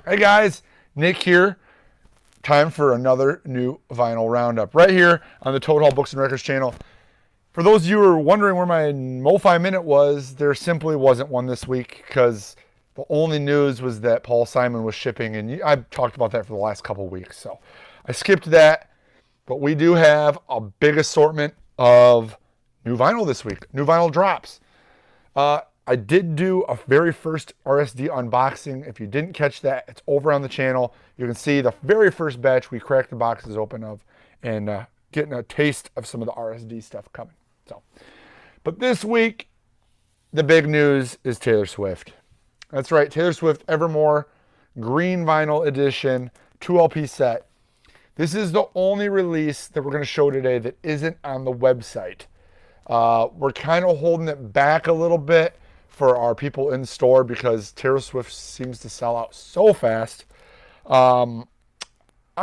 Hey guys, Nick here. Time for another new vinyl roundup right here on the Toad Hall Books and Records channel. For those of you who are wondering where my MoFi Minute was, there simply wasn't one this week because the only news was that Paul Simon was shipping, and I've talked about that for the last couple of weeks, so I skipped that. But we do have a big assortment of new vinyl this week, new vinyl drops. I did do a very first RSD unboxing. If you didn't catch that, it's over on the channel. You can see the very first batch we cracked the boxes open of and getting a taste of some of the RSD stuff coming. But this week, the big news is Taylor Swift. That's right, Taylor Swift Evermore Green Vinyl Edition 2LP set. This is the only release that we're going to show today that isn't on the website. We're kind of holding it back a little bit for our people in store because Taylor Swift seems to sell out so fast. I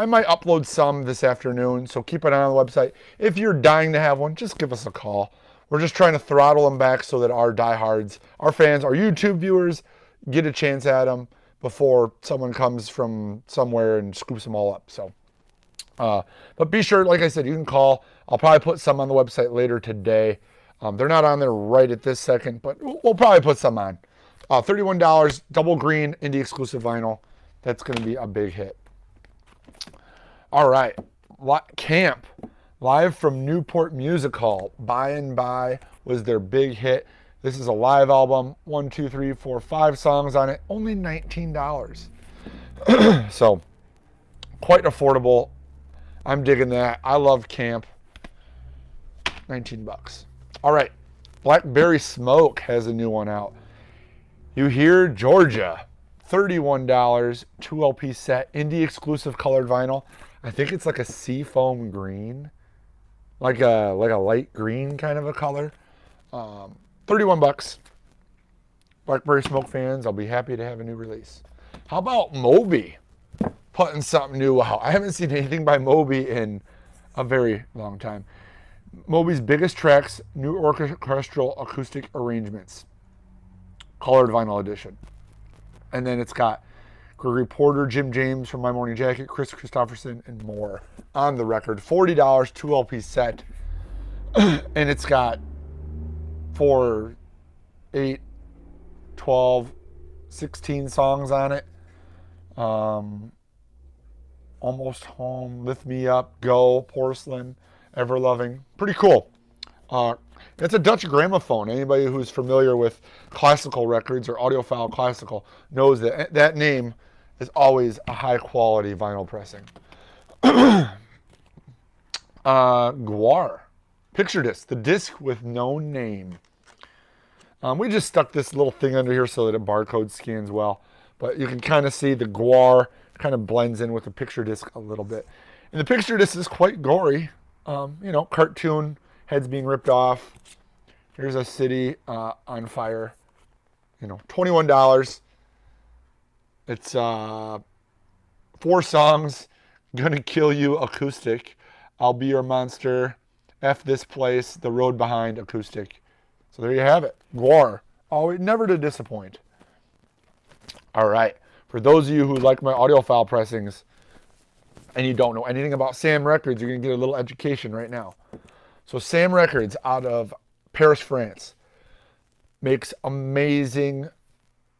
might upload some this afternoon, so keep an eye on the website. If you're dying to have one, just give us a call. We're just trying to throttle them back so that our diehards, our fans, our YouTube viewers get a chance at them before someone comes from somewhere and scoops them all up. But be sure, like I said, you can call. I'll probably put some on the website later today. They're not on there right at this second, but we'll probably put some on. $31, double green, indie exclusive vinyl. That's going to be a big hit. All right, Camp, live from Newport Music Hall. By and By was their big hit. This is a live album, 1, 2, 3, 4, 5 songs on it, only $19. So, quite affordable. I'm digging that. I love Camp. 19 bucks. All right, Blackberry Smoke has a new one out. You Hear Georgia, $31, 2LP set, indie exclusive colored vinyl. I think it's like a seafoam green, like a light green kind of a color. 31 bucks. Blackberry Smoke fans, I'll be happy to have a new release. How about Moby putting something new out? I haven't seen anything by Moby in a very long time. Moby's biggest tracks, new orchestral acoustic arrangements, colored vinyl edition. And then it's got Gregory Porter, Jim James from My Morning Jacket, Chris Christopherson, and more on the record. $40, 2LP set. And it's got 4, 8, 12, 16 songs on it. Almost Home, Lift Me Up, Go, Porcelain, Ever Loving. Pretty cool. It's a Dutch gramophone. Anybody who's familiar with classical records or audiophile classical knows that that name is always a high quality vinyl pressing. Guar. Picture disc, the disc with no name. We just stuck this little thing under here so that it barcode scans well. But you can kind of see the Guar kind of blends in with the picture disc a little bit. And the picture disc is quite gory. Cartoon heads being ripped off. Here's a city on fire. $21. It's 4 songs. Gonna Kill You acoustic. I'll Be Your Monster. F This Place. The Road Behind acoustic. So there you have it. Guar. Always never to disappoint. All right. For those of you who like my audiophile pressings and you don't know anything about Sam Records, you're going to get a little education right now. So Sam Records out of Paris, France makes amazing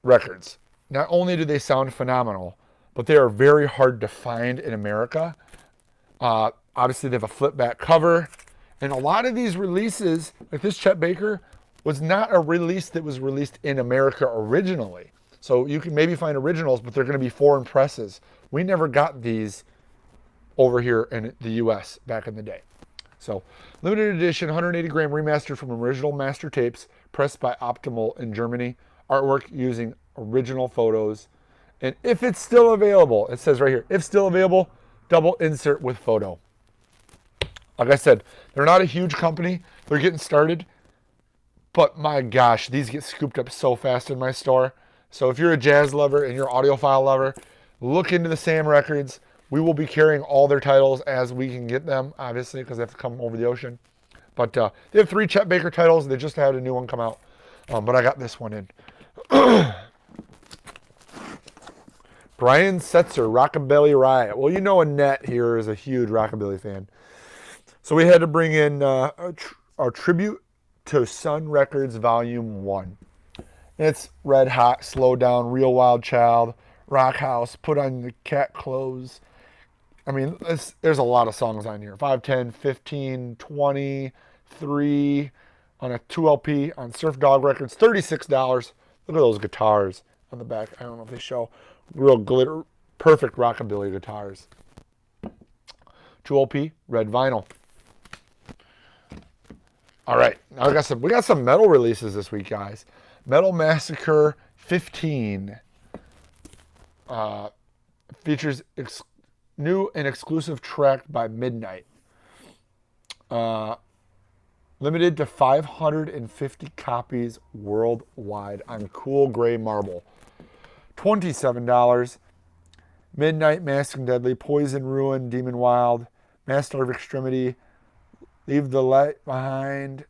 records. Not only do they sound phenomenal, but they are very hard to find in America. Obviously, they have a flip back cover. And a lot of these releases, like this Chet Baker, was not a release that was released in America originally. So you can maybe find originals, but they're going to be foreign presses. We never got these over here in the US back in the day. So limited edition, 180 gram remastered from original master tapes, pressed by Optimal in Germany. Artwork using original photos. And if it's still available, it says right here, if still available, double insert with photo. Like I said, they're not a huge company. They're getting started. But my gosh, these get scooped up so fast in my store. So if you're a jazz lover and you're an audiophile lover, look into the Sam Records. We will be carrying all their titles as we can get them, obviously, because they have to come over the ocean. But they have 3 Chet Baker titles. They just had a new one come out. But I got this one in. Brian Setzer, Rockabilly Riot. Well, you know Annette here is a huge Rockabilly fan. So we had to bring in our tribute to Sun Records Volume 1. It's Red Hot, Slow Down, Real Wild Child, Rock House, Put on the Cat Clothes. I mean, there's a lot of songs on here. 5, 10, 15, 20, 3 on a 2 LP on Surf Dog Records, $36. Look at those guitars on the back. I don't know if they show. Real glitter, perfect rockabilly guitars. 2 LP, red vinyl. All right, now we got some metal releases this week, guys. Metal Massacre 15 features new and exclusive track by Midnight. Limited to 550 copies worldwide on cool gray marble. $27. Midnight, Masking Deadly, Poison, Ruin, Demon Wild, Master of Extremity, Leave the Light Behind.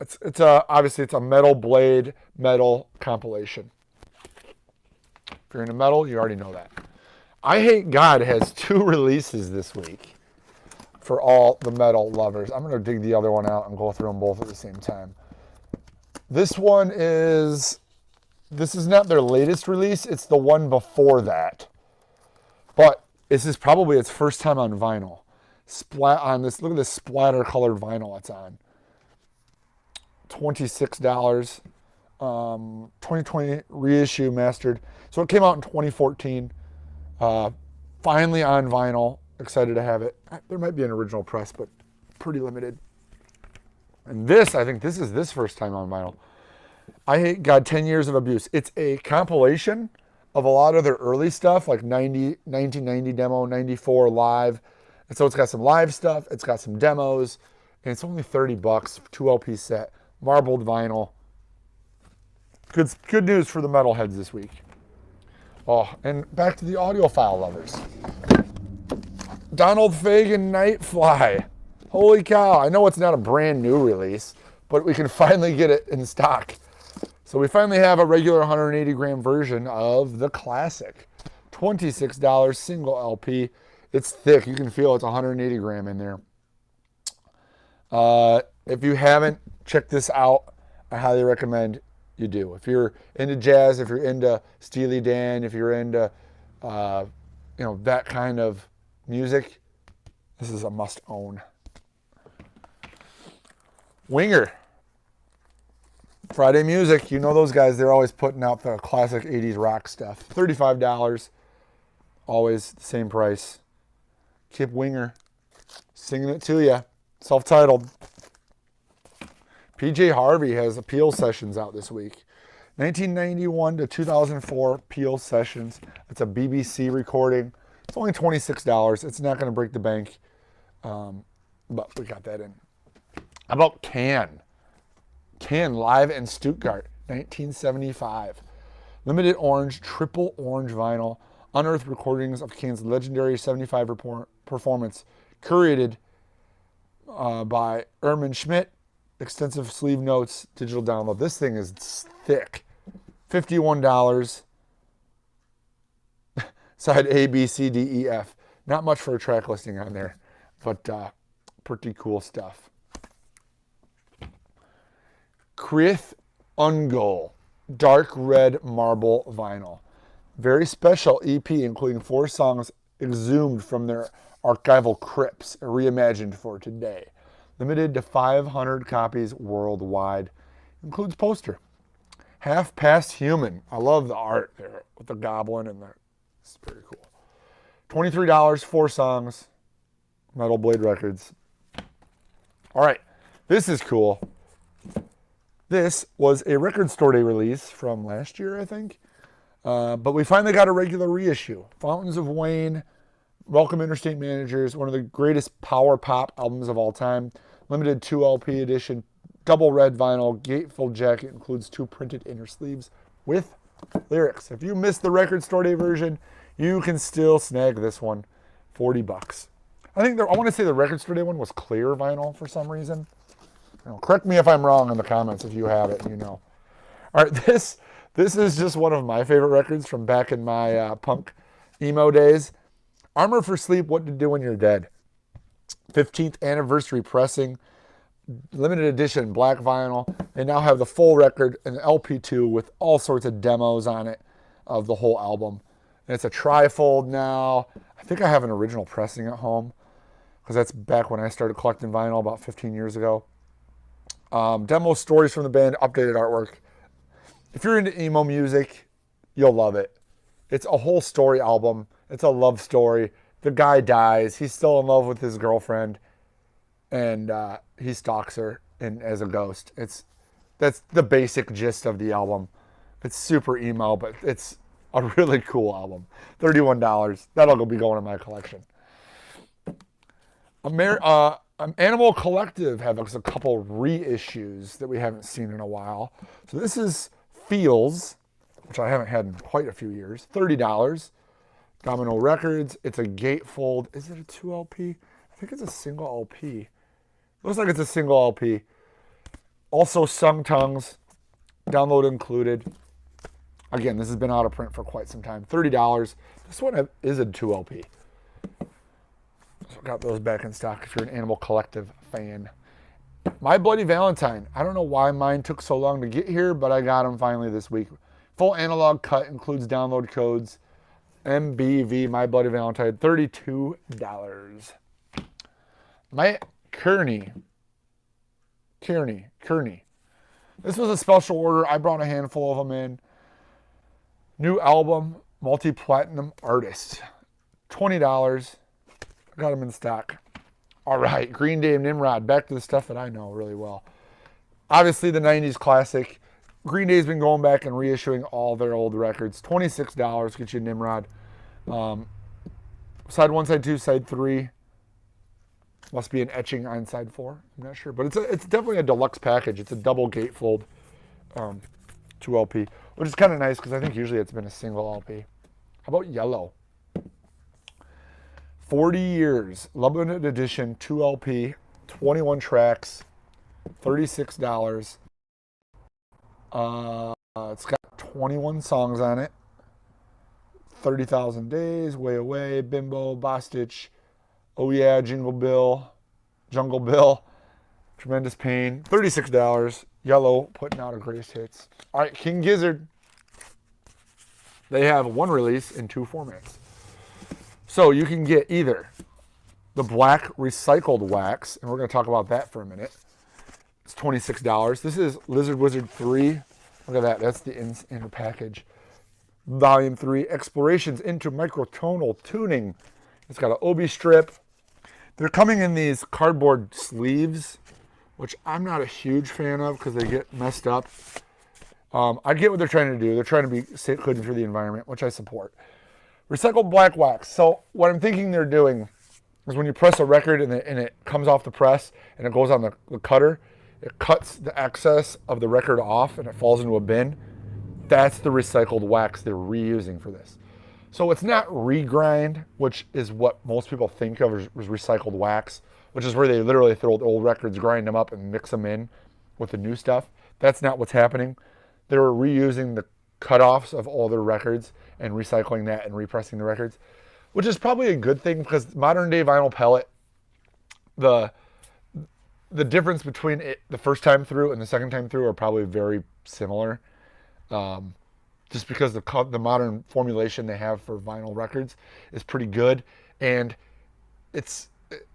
It's obviously it's a Metal Blade metal compilation. If you're into metal, you already know that. I Hate God has 2 releases this week for all the metal lovers. I'm going to dig the other one out and go through them both at the same time. This is not their latest release. It's the one before that. But this is probably its first time on vinyl. Look at this splatter colored vinyl it's on. $26. 2020 reissue mastered. So it came out in 2014. Finally on vinyl. Excited to have it. There might be an original press, but pretty limited. And I think this is this first time on vinyl. I Hate God, 10 Years of Abuse. It's a compilation of a lot of their early stuff, like 1990 demo, 94 live. And so it's got some live stuff, it's got some demos, and it's only $30, 2 LP set, marbled vinyl. Good news for the metalheads this week. Oh, and back to the audiophile lovers. Donald Fagen Nightfly. Holy cow, I know it's not a brand new release, but we can finally get it in stock. So we finally have a regular 180 gram version of the classic. $26 single LP. It's thick. You can feel it's 180 gram in there. If you haven't checked this out, I highly recommend you do. If you're into jazz, if you're into Steely Dan, if you're into that kind of music, this is a must own. Winger. Friday Music, you know those guys, they're always putting out the classic 80s rock stuff. $35, always the same price. Kip Winger, singing it to you, self-titled. PJ Harvey has Peel Sessions out this week. 1991 to 2004 Peel Sessions. It's a BBC recording. It's only $26. It's not going to break the bank, but we got that in. How about Can? Can live in Stuttgart, 1975. Limited orange, triple orange vinyl. Unearthed recordings of Can's legendary 75 performance, curated by Ermin Schmidt. Extensive sleeve notes, digital download. This thing is thick. $51. Side A, B, C, D, E, F. Not much for a track listing on there, but pretty cool stuff. Krith Ungol, dark red marble vinyl. Very special EP, including 4 songs exhumed from their archival crypts, reimagined for today. Limited to 500 copies worldwide. Includes poster. Half Past Human. I love the art there with the goblin and it's very cool. $23, 4 songs. Metal Blade Records. All right, this is cool. This was a record store day release from last year, I think. But we finally got a regular reissue. Fountains of Wayne, Welcome Interstate Managers, one of the greatest power pop albums of all time. Limited 2 LP edition, double red vinyl, gatefold jacket, includes 2 printed inner sleeves with lyrics. If you missed the record store day version, you can still snag this one, $40. I want to say the record store day one was clear vinyl for some reason. Correct me if I'm wrong in the comments if you have it, you know. All right, this is just one of my favorite records from back in my punk emo days. Armor for Sleep, What to Do When You're Dead. 15th anniversary pressing, limited edition black vinyl. They now have the full record and LP2 with all sorts of demos on it of the whole album. And it's a trifold now. I think I have an original pressing at home because that's back when I started collecting vinyl about 15 years ago. Demo stories from the band, updated artwork. If you're into emo music, you'll love it. It's a whole story album. It's a love story. The guy dies. He's still in love with his girlfriend, and he stalks her as a ghost. That's the basic gist of the album. It's super emo, but it's a really cool album. $31. That'll be going in my collection. Animal Collective have a couple reissues that we haven't seen in a while. So this is Feels, which I haven't had in quite a few years. $30. Domino Records. It's a gatefold. Is it a 2 LP? I think it's a single LP. Looks like it's a single LP. Also Sung Tongues. Download included. Again, this has been out of print for quite some time. $30. This one is a 2 LP. So got those back in stock if you're an Animal Collective fan. My Bloody Valentine. I don't know why mine took so long to get here, but I got them finally this week. Full analog cut, includes download codes. MBV, My Bloody Valentine, $32. My Kearney. This was a special order. I brought a handful of them in. New album, multi-platinum artist. $20. I got them in stock. All right, Green Day and Nimrod. Back to the stuff that I know really well. Obviously, the 90s classic. Green Day's been going back and reissuing all their old records. $26 gets you Nimrod. Side 1, side 2, side 3. Must be an etching on side 4. I'm not sure. But it's definitely a deluxe package. It's a double gatefold 2 LP, which is kind of nice because I think usually it's been a single LP. How about Yellow? 40 Years, limited edition, 2 LP, 21 tracks, $36. It's got 21 songs on it. 30,000 Days, Way Away, Bimbo, Bostitch, Oh Yeah, Jungle Bill, Tremendous Pain, $36. Yellow, putting out a greatest hits. All right, King Gizzard. They have one release in 2 formats. So you can get either the black recycled wax, and we're going to talk about that for a minute. It's $26. This is Lizard Wizard 3. Look at that. That's the inner package. Volume 3, Explorations into Microtonal Tuning. It's got an obi strip. They're coming in these cardboard sleeves, which I'm not a huge fan of because they get messed up. I get what they're trying to do. They're trying to be good for the environment, which I support. Recycled black wax. So what I'm thinking they're doing is when you press a record and it comes off the press and it goes on the cutter, it cuts the excess of the record off and it falls into a bin. That's the recycled wax they're reusing for this. So it's not regrind, which is what most people think of as recycled wax, which is where they literally throw the old records, grind them up, and mix them in with the new stuff. That's not what's happening. They're reusing the cutoffs of all their records and recycling that and repressing the records, which is probably a good thing because modern day vinyl pellet, the difference between it the first time through and the second time through are probably very similar. Just because the modern formulation they have for vinyl records is pretty good, and it's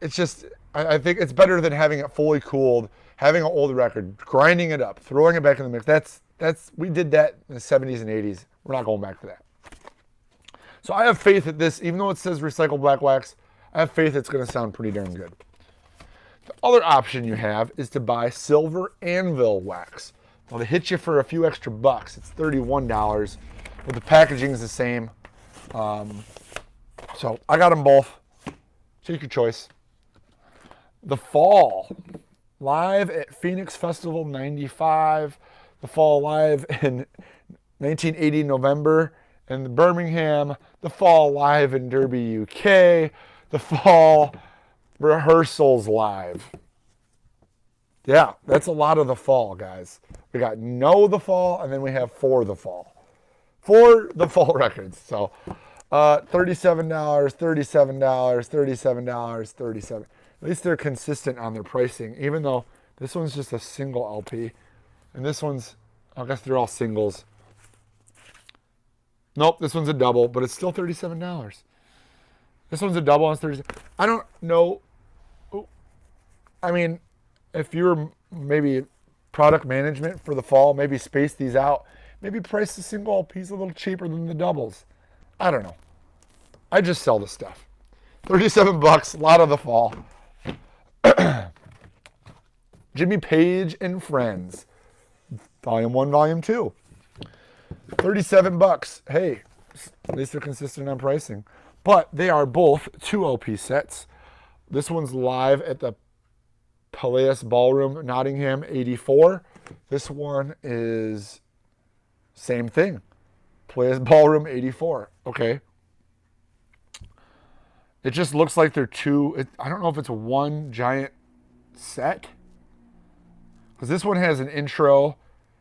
just I think it's better than having it fully cooled, having an old record, grinding it up, throwing it back in the mix. We did that in the 70s and 80s. We're not going back to that. So I have faith that this, even though it says recycled black wax, I have faith it's going to sound pretty darn good. The other option you have is to buy silver anvil wax. Well, they hit you for a few extra bucks. It's $31, but the packaging is the same. So I got them both. Take your choice. The Fall, live at Phoenix Festival 95. The Fall live in 1980 November in Birmingham. The Fall live in Derby, UK. The Fall rehearsals live. Yeah, that's a lot of The Fall, guys. We got No The Fall, and then we have For The Fall. For The Fall records. So $37, $37, $37, $37. At least they're consistent on their pricing, even though this one's just a single LP. And this one's, I guess they're all singles. Nope, this one's a double, but it's still $37. This one's a double and it's $37. I don't know. I mean, if you're maybe product management for the fall, maybe space these out. Maybe price the single LPs a little cheaper than the doubles. I don't know. I just sell the stuff. $37, a lot of the fall. Jimmy Page and Friends. Volume 1, Volume 2. $37. Hey, at least they're consistent on pricing. But they are both 2 LP sets. This one's live at the Palace Ballroom, Nottingham, 84. This one is same thing. Palace Ballroom, 84. Okay. It just looks like they're two. I don't know if it's one giant set. Because this one has an intro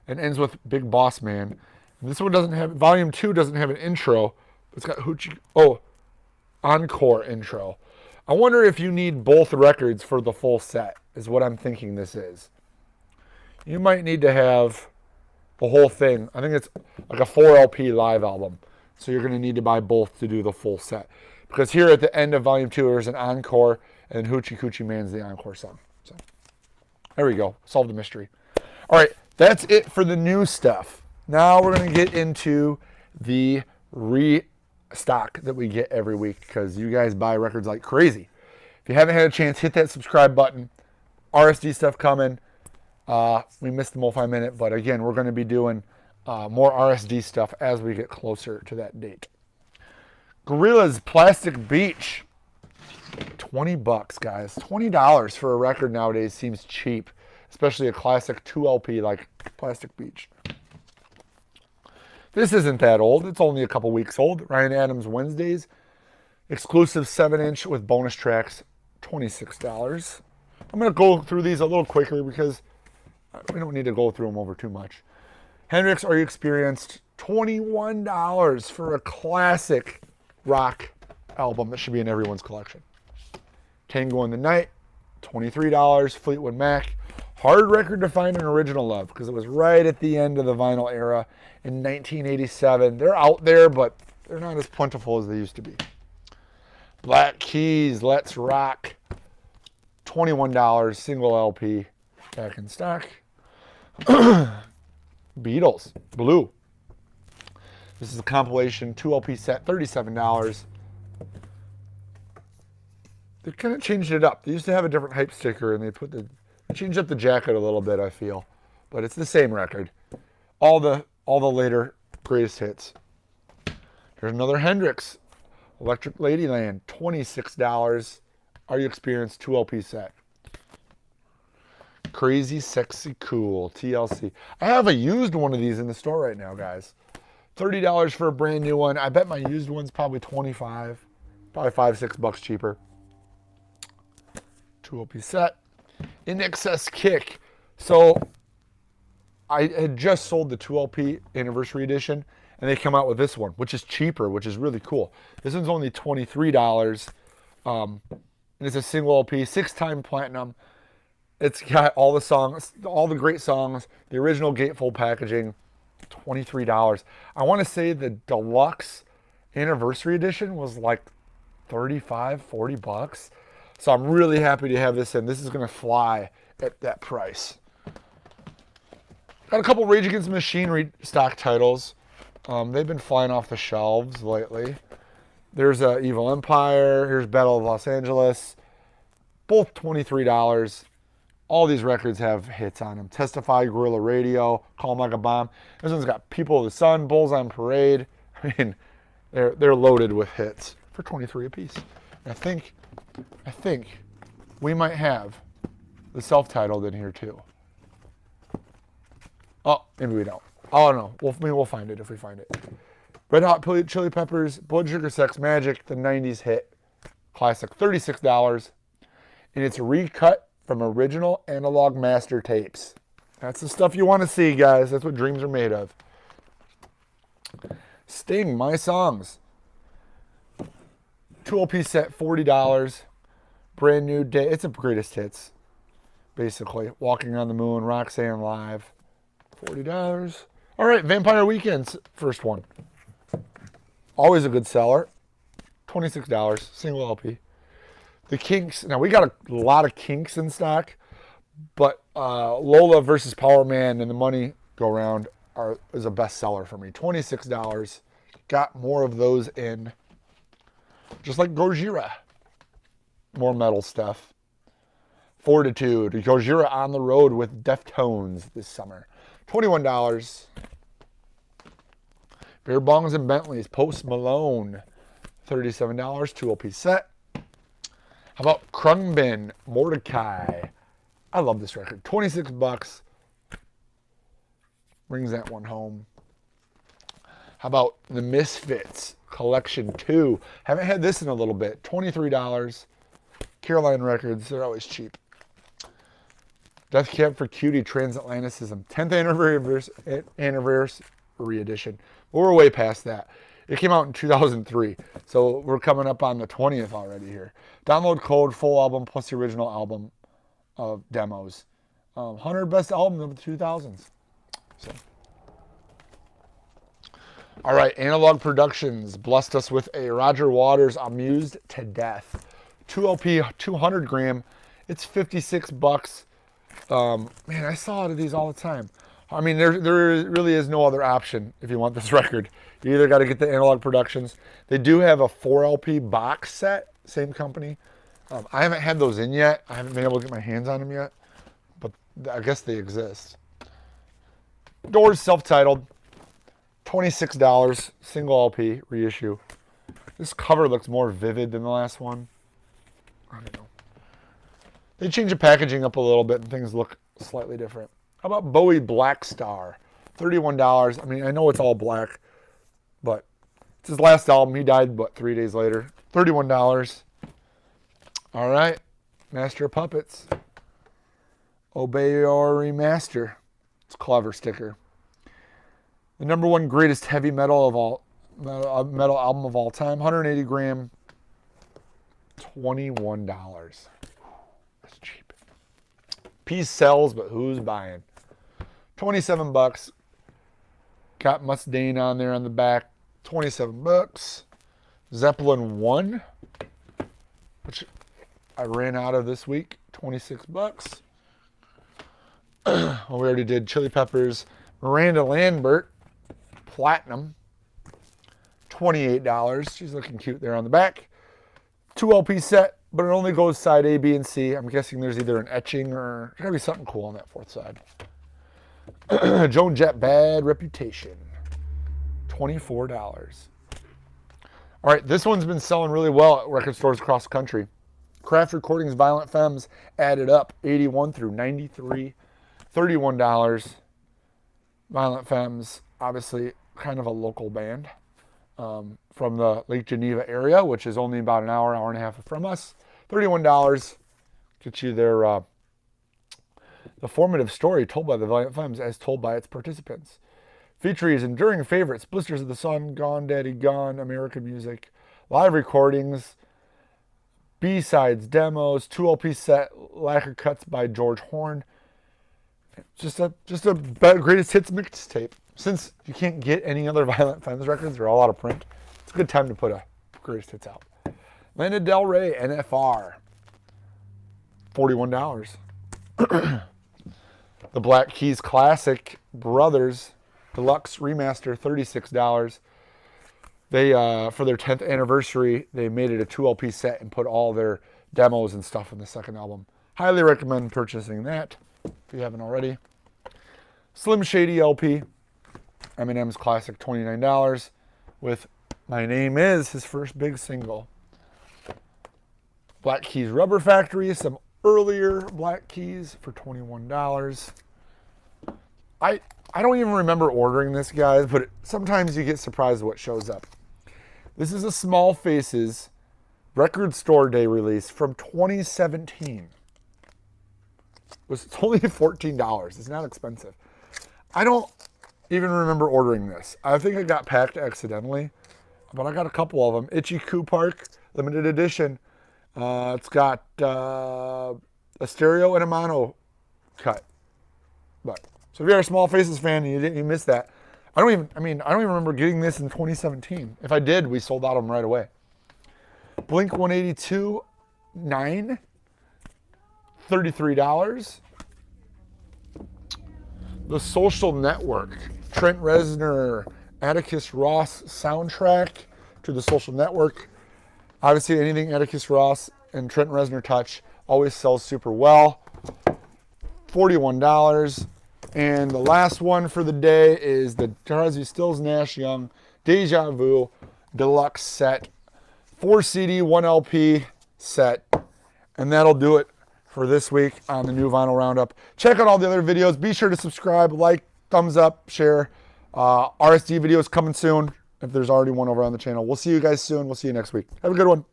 and ends with Big Boss Man. And this one doesn't have, Volume 2 doesn't have an intro. It's got Hoochie, encore intro. I wonder if you need both records for the full set, is what I'm thinking this is. You might need to have the whole thing. I think it's like a 4 LP live album. So you're going to need to buy both to do the full set. Because here at the end of Volume 2, there's an encore, and Hoochie Coochie Man's the encore song. So there we go. Solved the mystery. All right, that's it for the new stuff. Now we're going to get into the restock that we get every week because you guys buy records like crazy. If you haven't had a chance, hit that subscribe button. RSD stuff coming. We missed the MoFi Minute, but again, we're going to be doing more RSD stuff as we get closer to that date. Gorilla's Plastic Beach. $20, guys. $20 for a record nowadays seems cheap, especially a classic 2 LP like Plastic Beach. This isn't that old. It's only a couple weeks old. Ryan Adams Wednesdays. Exclusive 7-inch with bonus tracks. $26. I'm going to go through these a little quicker because we don't need to go through them over too much. Hendrix, Are You Experienced? $21 for a classic rock album that should be in everyone's collection. Tango in the Night, $23. Fleetwood Mac. Hard record to find an original love because it was right at the end of the vinyl era in 1987. They're out there, but they're not as plentiful as they used to be. Black Keys, Let's Rock. $21, single LP, back in stock. Beatles, Blue. This is a compilation, 2 LP set, $37. They kind of changed it up. They used to have a different hype sticker, and they changed up the jacket a little bit, I feel. But it's the same record. All the later greatest hits. Here's another Hendrix, Electric Ladyland, $26. Are You Experienced? 2 LP set. Crazy Sexy Cool, TLC. I have a used one of these in the store right now, guys. $30 for a brand new one. I bet my used one's probably $25. Probably $5-6 cheaper. 2 LP set. In Excess Kick. So I had just sold the 2 LP anniversary edition, and they come out with this one, which is cheaper, which is really cool. This one's only $23. And it's a single LP, 6-time platinum. It's got all the songs, all the great songs, the original gatefold packaging, $23. I want to say the deluxe anniversary edition was like $35-40. So I'm really happy to have this in. This is going to fly at that price. Got a couple Rage Against the Machine stock titles. They've been flying off the shelves lately. There's Evil Empire. Here's Battle of Los Angeles. Both $23. All these records have hits on them. Testify, Guerrilla Radio, Call 'Em Like a Bomb. This one's got People of the Sun, Bulls on Parade. I mean, they're loaded with hits for $23 a piece. I think we might have the self-titled in here too. Oh, maybe we don't. Oh no, we'll find it if we find it. Red Hot Chili Peppers, Blood Sugar Sex Magic, the 90s hit. Classic, $36. And it's recut from original analog master tapes. That's the stuff you want to see, guys. That's what dreams are made of. Sting, My Songs. 2 LP set, $40. Brand new day. It's a greatest hits, basically. Walking on the Moon, Roxanne Live, $40. All right, Vampire Weekends, first one. Always a good seller, $26, single LP. The Kinks. Now, we got a lot of Kinks in stock, but Lola versus Power Man and the Money Go Round is a bestseller for me. $26. Got more of those in. Just like Gojira. More metal stuff. Fortitude. Gojira on the road with Deftones this summer. $21. Beer Bongs and Bentleys. Post Malone. $37. 2 LP set. How about Krungbin Mordecai? I love this record. $26. Brings that one home. How about the Misfits Collection 2? Haven't had this in a little bit. $23. Caroline Records, they're always cheap. Death Cab for Cutie Transatlanticism, 10th anniversary edition. But we're way past that. It came out in 2003, so we're coming up on the 20th already here. Download code, full album, plus the original album of demos. 100 best albums of the 2000s. So. All right, Analog Productions blessed us with a Roger Waters Amused to Death. 2 LP, 200 gram. It's $56. Man, I saw out of these all the time. I mean, there really is no other option if you want this record. You either got to get the Analog Productions. They do have a 4 LP box set, same company. I haven't had those in yet. I haven't been able to get my hands on them yet, but I guess they exist. Doors self-titled, $26, single LP, reissue. This cover looks more vivid than the last one. I don't know. They changed the packaging up a little bit and things look slightly different. How about Bowie Black Star? $31. I mean, I know it's all black, but it's his last album. He died, 3 days later? $31. All right. Master of Puppets. Obey or Remaster. It's a clever sticker. The #1 greatest heavy metal album of all time. 180 gram. $21. That's cheap. Piece sells, but who's buying? $27. Got Mustaine on there on the back. $27. Zeppelin 1, which I ran out of this week. $26. Well, we already did Chili Peppers. Miranda Lambert, Platinum. $28. She's looking cute there on the back. 2 LP set, but it only goes side A, B, and C. I'm guessing there's either an etching or there's got to be something cool on that fourth side. Joan Jett, Bad Reputation. $24. All right, this one's been selling really well at record stores across the country. Craft Recordings, Violent Femmes, added up, 81 through 93. $31. Violent Femmes, obviously kind of a local band from the Lake Geneva area, which is only about an hour and a half from us. $31 gets you their the formative story told by the Violent Femmes as told by its participants. Features enduring favorites, Blisters of the Sun, Gone Daddy Gone, American Music, live recordings, B-sides, demos, 2 LP set, lacquer cuts by George Horn. Just a greatest hits mixtape. Since you can't get any other Violent Femmes records, they're all out of print. It's a good time to put a greatest hits out. Lana Del Rey, NFR, $41. The Black Keys Classic Brothers Deluxe Remaster, $36. They for their 10th anniversary, they made it a 2 LP set and put all their demos and stuff in the second album. Highly recommend purchasing that if you haven't already. Slim Shady LP, Eminem's classic, $29, with My Name Is, his first big single. Black Keys Rubber Factory, some earlier Black Keys for $21. I don't even remember ordering this, guys, but sometimes you get surprised what shows up. This is a Small Faces Record Store Day release from 2017. It's only $14. It's not expensive. I don't even remember ordering this. I think it got packed accidentally. but I got a couple of them. Itchy Coo Park, limited edition. It's got a stereo and a mono cut. But so if you're a Small Faces fan and you missed that, I don't even remember getting this in 2017. If I did, we sold out of them right away. Blink 182, 9, $33. The Social Network, Trent Reznor, Atticus Ross soundtrack to The Social Network. Obviously, anything Atticus Ross and Trent Reznor touch always sells super well. $41. And the last one for the day is the Crosby, Stills, Nash Young Deja Vu Deluxe Set. 4 CD, 1 LP set. And that'll do it for this week on the new Vinyl Roundup. Check out all the other videos. Be sure to subscribe, like, thumbs up, share. RSD videos coming soon if there's already one over on the channel. We'll see you guys soon. We'll see you next week. Have a good one.